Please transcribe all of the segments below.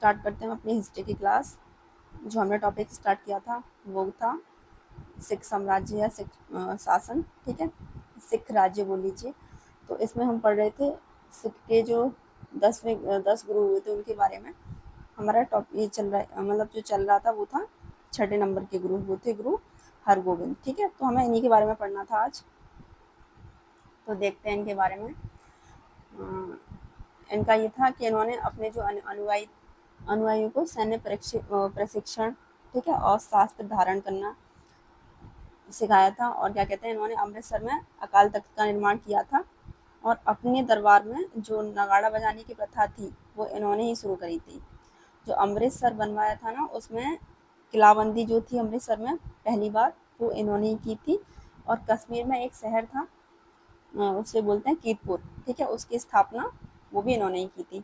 Start करते हैं अपनी हिस्ट्री की क्लास। जो हमने टॉपिक स्टार्ट किया था वो था सिख साम्राज्य या सिख शासन, ठीक है, सिख राज्य बोल लीजिए। तो इसमें हम पढ़ रहे थे सिख के जो 10 गुरु हुए थे उनके बारे में। हमारा टॉपिक ये चल रहा है, मतलब जो चल रहा था वो था 6 नंबर के गुरु, वो थे गुरु हरगोविंद, ठीक है। तो हमें इन्हीं के बारे में पढ़ना था आज। तो देखते हैं इनके बारे में। इनका ये था कि इन्होंने अपने जो अनुयायियों को सैन्य प्रशिक्षण, ठीक है, और शास्त्र धारण करना सिखाया था। और क्या कहते हैं, इन्होंने अमृतसर में अकाल तख्त का निर्माण किया था और अपने दरबार में जो नगाड़ा बजाने की प्रथा थी वो इन्होंने ही शुरू करी थी। जो अमृतसर बनवाया था ना, उसमें किलाबंदी जो थी अमृतसर में पहली बार, वो इन्होंने ही की थी। और कश्मीर में एक शहर था, उसे बोलते हैं कीरतपुर, ठीक है, उसकी स्थापना वो भी इन्होंने ही की थी।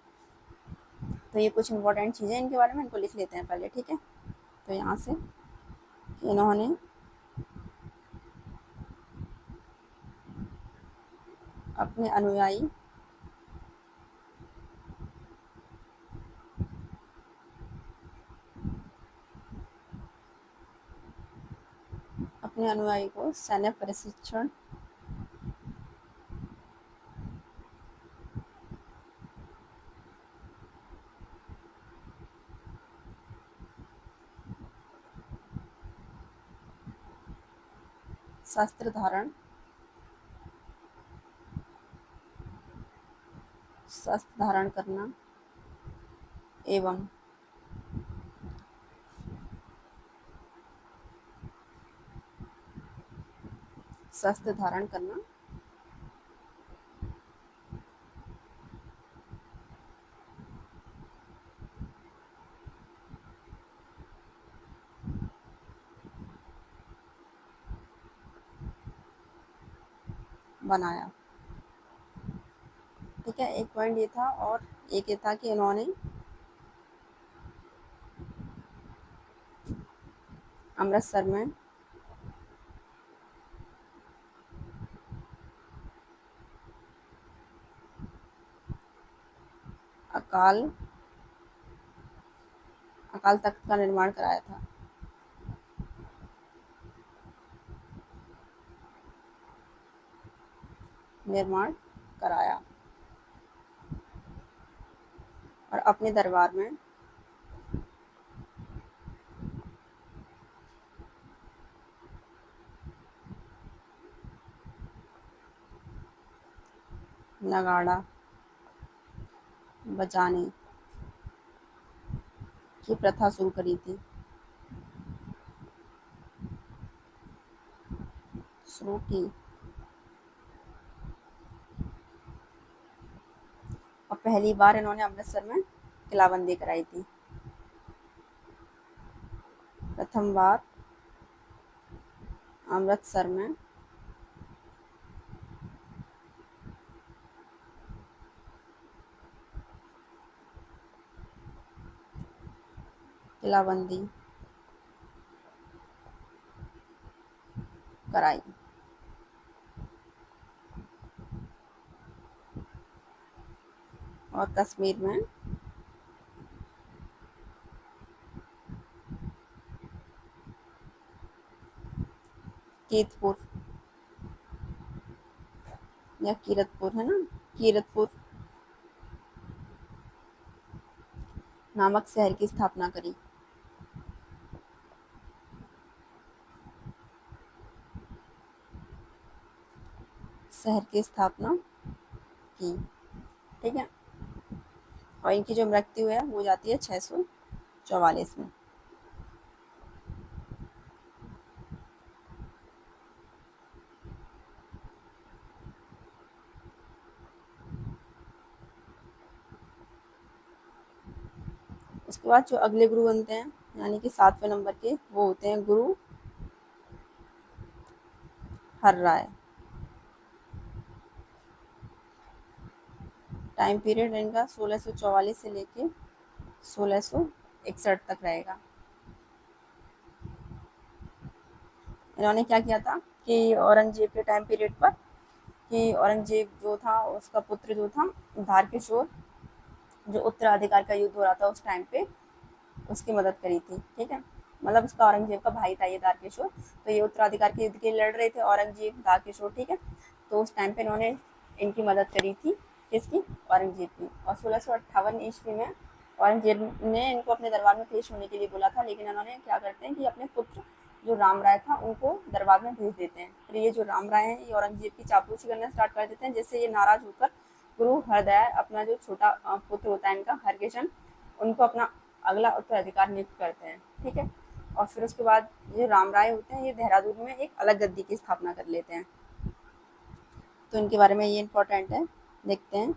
तो ये कुछ इंपॉर्टेंट चीज़ें इनके बारे में, इनको लिख लेते हैं पहले, ठीक है। तो यहाँ से इन्होंने अपने अनुयायी को सैन्य प्रशिक्षण, शस्त्र धारण करना एवं शस्त्र धारण करना बनाया, ठीक है। एक पॉइंट ये था। और एक ये था कि इन्होंने अमृतसर में अकाल तख्त का निर्माण कराया था। निर्माण कराया और अपने दरबार में नगाड़ा बजाने की प्रथा शुरू करी थी, शुरू की। और पहली बार इन्होंने अमृतसर में किलाबंदी कराई थी। प्रथम बार अमृतसर में किलाबंदी कराई। और कश्मीर में कीरतपुर या कीरतपुर, है ना, कीरतपुर नामक शहर की स्थापना करी। शहर की स्थापना की, ठीक है। और इनकी जो मृत्यु है वो जाती है 644 में। उसके बाद जो अगले गुरु बनते हैं, यानी कि 7वें नंबर के, वो होते हैं गुरु हर्राय। टाइम पीरियड इनका 1644 से लेके 1661 तक रहेगा। इन्होंने क्या किया था कि औरंगजेब के टाइम पीरियड पर, कि औरंगजेब जो था उसका पुत्र जो था जो उत्तराधिकार का युद्ध हो रहा था उस टाइम पे उसकी मदद करी थी। ठीक है, मतलब उसका औरंगजेब का भाई था ये दारकेश्वर, तो ये उत्तराधिकार के युद्ध के लिए लड़ रहे थे औरंगजेब दारकेश्वर। ठीक है, तो उस टाइम पे इन्होंने इनकी मदद करी थी, किसकी, औरंगजेब की। और 1658 ईस्वी में औरंगजेब ने इनको अपने दरबार में पेश होने के लिए बोला था, लेकिन इन्होंने क्या करते हैं कि अपने पुत्र जो राम राय था उनको दरबार में भेज देते हैं। फिर ये जो राम राय हैं ये औरंगजेब की चापलूसी करना स्टार्ट कर देते हैं, जिससे ये नाराज होकर गुरु हरदयाल अपना जो छोटा पुत्र होता है इनका हरकिशन, उनको अपना अगला उत्तराधिकार नियुक्त करते हैं। ठीक है, और फिर उसके बाद ये राम राय होते हैं ये देहरादून में एक अलग गद्दी की स्थापना कर लेते हैं। तो इनके बारे में ये इम्पोर्टेंट है, देखते हैं।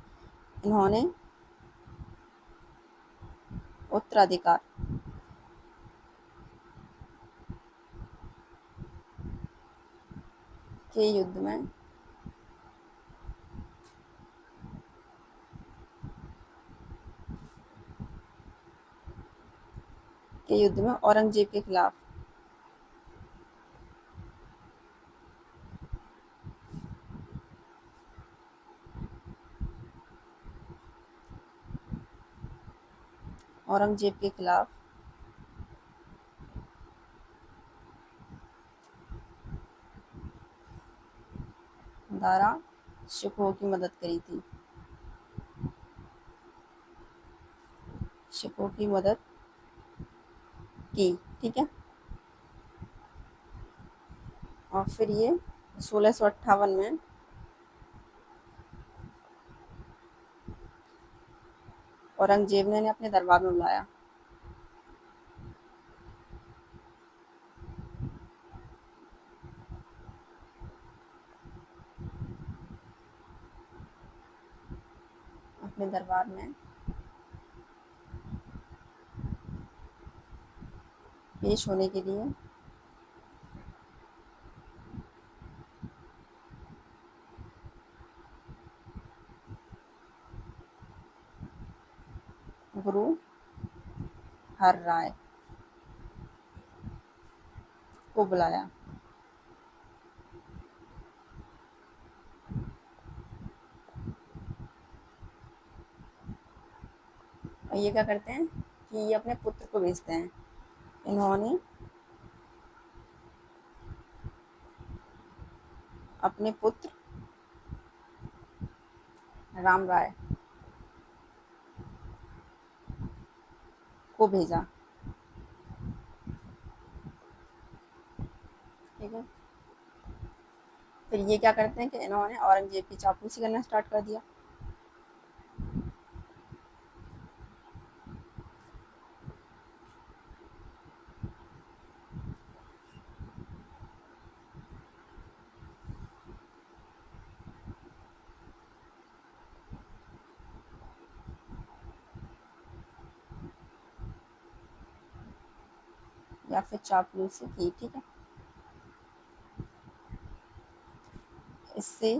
इन्होंने उत्तराधिकार के युद्ध में औरंगजेब के खिलाफ औरंगजेब के खिलाफ दारा शिकोह की मदद करी थी, शिकोह की मदद की। ठीक है, और फिर ये 1658 में औरंगजेब ने इन्हें अपने दरबार में बुलाया। अपने दरबार में पेश होने के लिए गुरु हर राय को बुलाया। और ये क्या करते हैं कि ये अपने पुत्र को भेजते हैं। इन्होंने अपने पुत्र राम राय को भेजा। ठीक है, फिर ये क्या करते हैं कि इन्होंने औरंगजेब की चापलूसी करना स्टार्ट कर दिया। या फिर चापलूसी की। ठीक है, इससे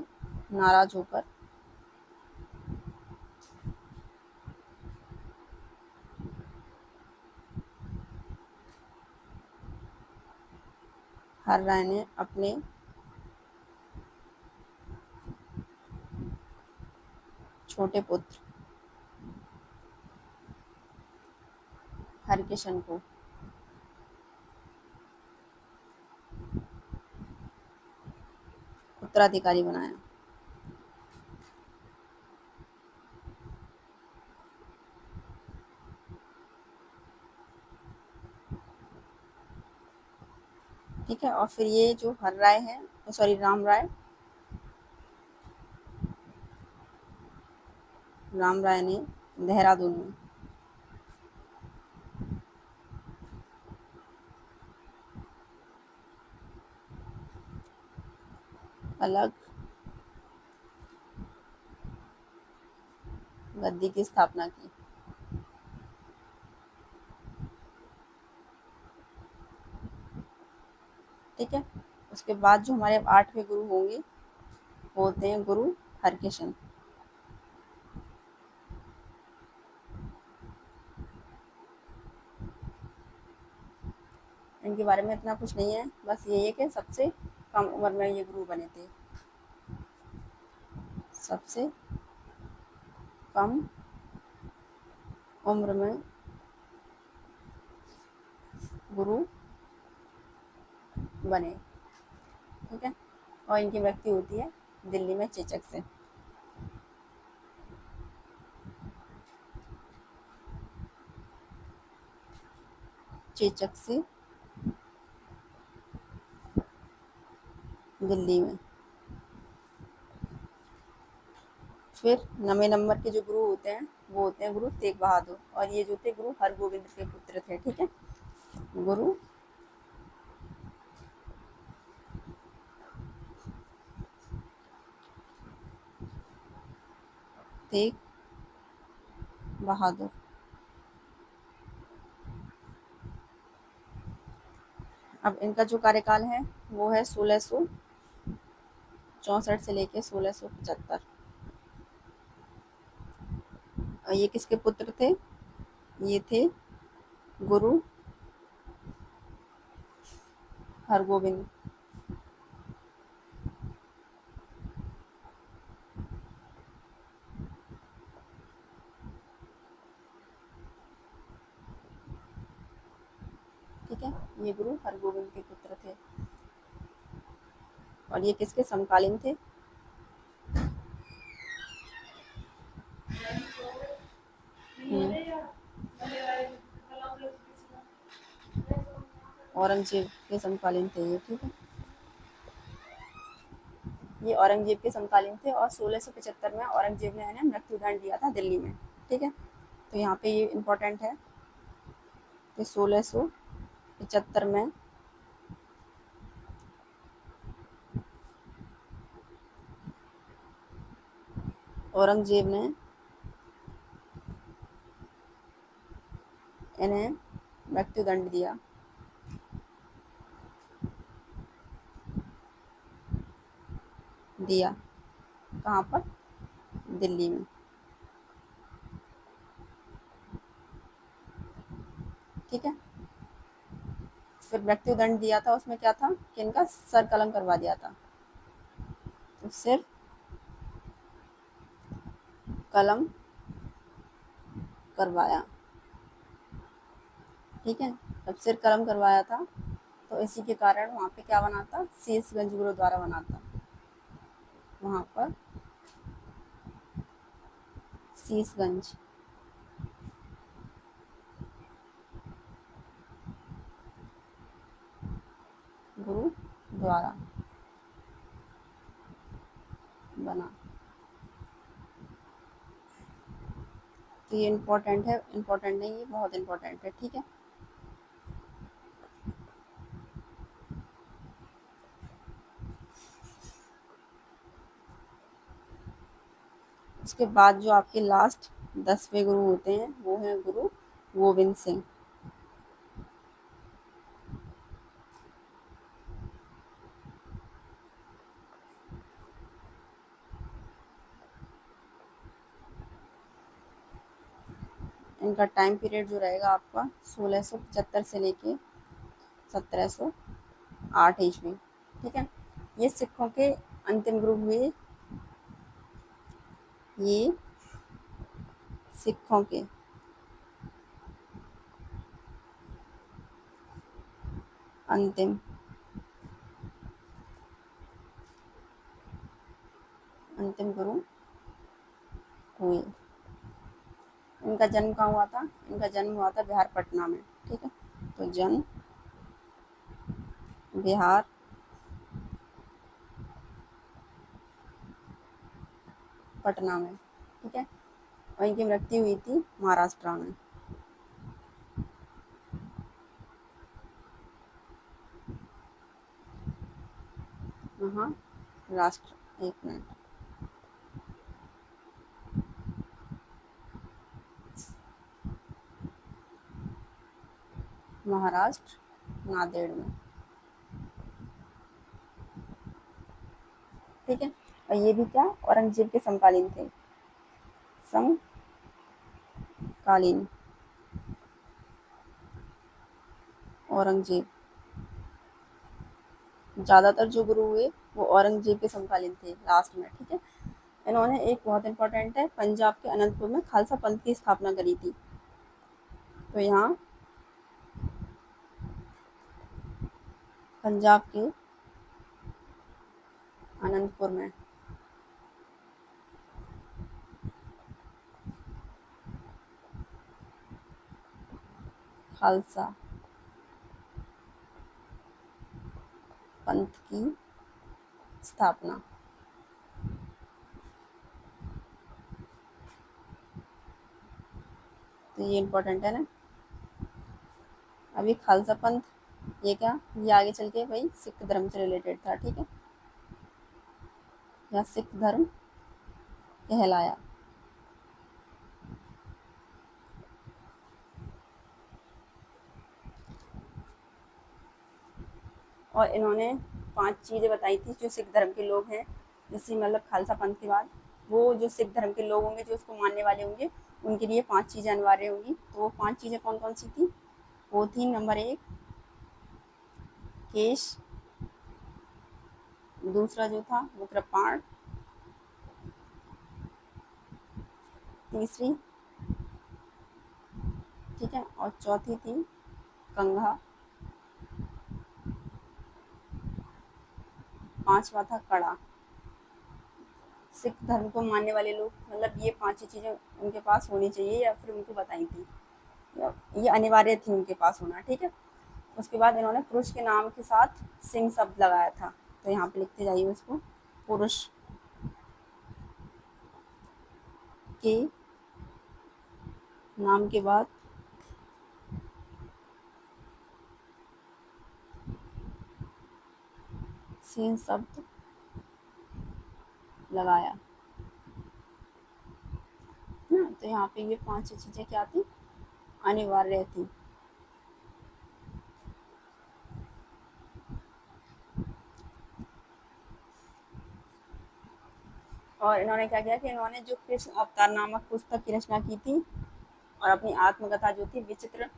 नाराज होकर हर राय ने अपने छोटे पुत्र हरकिशन को उत्तराधिकारी बनाया। ठीक है, और फिर ये जो हर राय है, सॉरी राम राय ने देहरादून में अलग गद्दी की स्थापना की। ठीक है, उसके बाद जो हमारे 8वें गुरु होंगे वो होते हैं गुरु हरकिशन। इनके बारे में इतना कुछ नहीं है, बस ये है कि सबसे कम उम्र में ये गुरु बने थे, सबसे कम उम्र में गुरु बने, ठीक है। और इनकी मृत्यु होती है दिल्ली में चेचक से। चेचक से दिल्ली में। फिर 9वें नंबर के जो गुरु होते हैं वो होते हैं गुरु तेग बहादुर, और ये जो थे गुरु हरगोविंद के पुत्र थे, ठीक है। गुरु तेग बहादुर। अब इनका जो कार्यकाल है वो है 1664 से लेके 1675। और ये किसके पुत्र थे? ये थे गुरु हरगोविंद। ठीक है, ये गुरु हरगोविंद के पुत्र थे और ये किसके समकालीन थे? औरंगजेब के समकालीन थे ये, ठीक है। ये औरंगजेब के समकालीन थे और 1675 में औरंगजेब ने इन्हें मृत्युदंड दिया था दिल्ली में, ठीक है। तो यहाँ पे ये इम्पोर्टेंट है कि 1675 में औरंगजेब ने इन्हें मृत्युदंड दिया। कहाँ पर? दिल्ली में, ठीक है। फिर मृत्युदंड दिया था, उसमें क्या था कि इनका सर कलम करवा दिया था। तो सिर कलम करवाया, ठीक है। जब सिर कलम करवाया था तो इसी के कारण वहाँ पे क्या बना था? शीशगंज गुरुद्वारा बना था। वहाँ पर शीशगंज गुरुद्वारा बना। तो ये इम्पोर्टेंट है, इम्पोर्टेंट नहीं, ये बहुत इम्पोर्टेंट है, ठीक है। उसके बाद जो आपके लास्ट 10वें गुरु होते हैं वो हैं गुरु गोविंद सिंह। इनका टाइम पीरियड जो रहेगा आपका 1675 से लेके 1708 ईस्वी, ठीक है। ये सिखों के अंतिम गुरु हुए। ये सिखों के अंतिम गुरु हुए। इनका जन्म कहाँ हुआ था? इनका जन्म हुआ था बिहार पटना में, ठीक है। तो जन्म बिहार पटना में, ठीक है। और इनकी मृत्यु हुई थी महाराष्ट्र में। महाराष्ट्र, एक मिनट, महाराष्ट्र नांदेड़ में, ठीक है। और ये भी क्या? औरंगजेब के समकालीन थे। समकालीन औरंगजेब, ज़्यादातर जो गुरु हुए वो औरंगजेब के समकालीन थे लास्ट में, ठीक है। इन्होंने एक बहुत इंपॉर्टेंट है, पंजाब के अनंतपुर में खालसा पंथ की स्थापना करी थी। तो यहाँ पंजाब के आनंदपुर में खालसा पंथ की स्थापना। तो ये इम्पोर्टेंट है ना। अभी खालसा पंथ ये क्या, ये आगे चल के भाई सिख धर्म से रिलेटेड था, ठीक है, या सिख धर्म कहलाया। और इन्होंने 5 चीज़ें बताई थी जो सिख धर्म के लोग हैं, जैसे मतलब खालसा पंथ के बाद वो जो सिख धर्म के लोग होंगे जो उसको मानने वाले होंगे उनके लिए 5 चीज़ें अनिवार्य होंगी। तो वो 5 चीज़ें कौन कौन सी थी? वो थी नंबर 1 केश, दूसरा जो था वो कृपाण, तीसरी, ठीक है, और चौथी थी कंघा, पांचवा था कड़ा। सिख धर्म को मानने वाले लोग मतलब ये 5 चीज़ें उनके पास होनी चाहिए या फिर उनको बताई थी, ये अनिवार्य थी उनके पास होना, ठीक है। उसके बाद इन्होंने पुरुष के नाम के साथ सिंह शब्द लगाया था, तो यहाँ पे लिखते जाइए उसको, पुरुष के नाम के बाद सिंह शब्द लगाया ना। तो यहाँ पे ये 5 चीज़ें क्या थी, अनिवार्य थी। और इन्होंने क्या किया कि इन्होंने जो कृष्ण अवतार नामक पुस्तक की रचना की थी और अपनी आत्मकथा जो थी विचित्र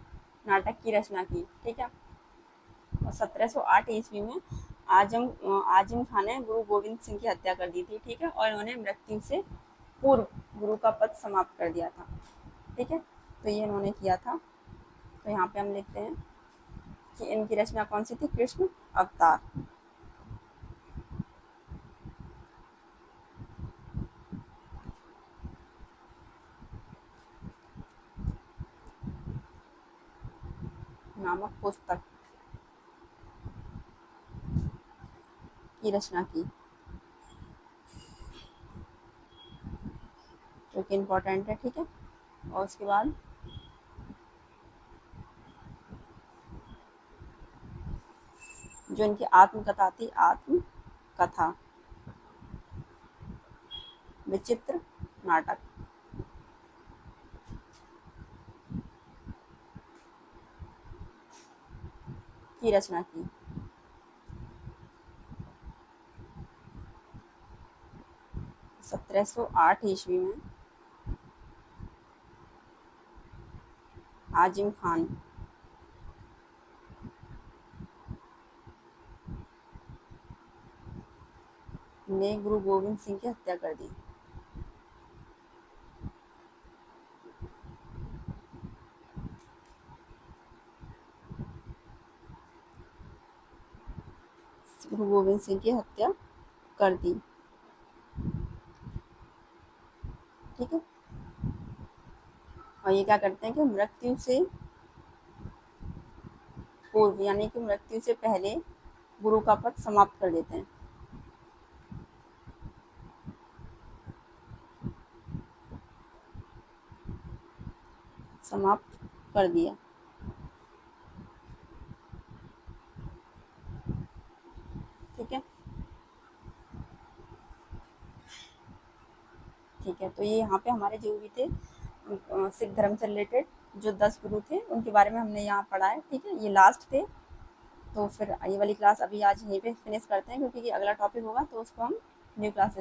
नाटक की रचना की, ठीक है। और 1708 ईस्वी में आजिम खान ने गुरु गोविंद सिंह की हत्या कर दी थी, ठीक है, और इन्होंने मृत्यु से पूर्व गुरु का पद समाप्त कर दिया था, ठीक है। तो ये इन्होंने किया था। तो यहाँ पे हम लिखते हैं कि इनकी रचना कौन सी थी, कृष्ण अवतार। नामक पुस्तक की रचना की, जो कि इम्पोर्टेंट है, ठीक है। और उसके बाद जो इनकी आत्मकथा थी, आत्मकथा विचित्र नाटक की रचना की। 1708 ईस्वी में आजिम खान ने गुरु गोविंद सिंह की हत्या कर दी। गुरु गोविंद सिंह की हत्या कर दी, ठीक है। और ये क्या करते हैं कि मृत्यु से पूर्व यानी कि मृत्यु से पहले गुरु का पद समाप्त कर देते हैं। समाप्त कर दिया, ठीक है, ठीक है। तो ये यहाँ पे हमारे जो भी थे सिख धर्म से रिलेटेड जो 10 गुरु थे उनके बारे में हमने यहाँ पढ़ा है, ठीक है। ये लास्ट थे। तो फिर ये वाली क्लास अभी आज यहीं पे फिनिश करते हैं क्योंकि अगला टॉपिक होगा तो उसको हम न्यू क्लास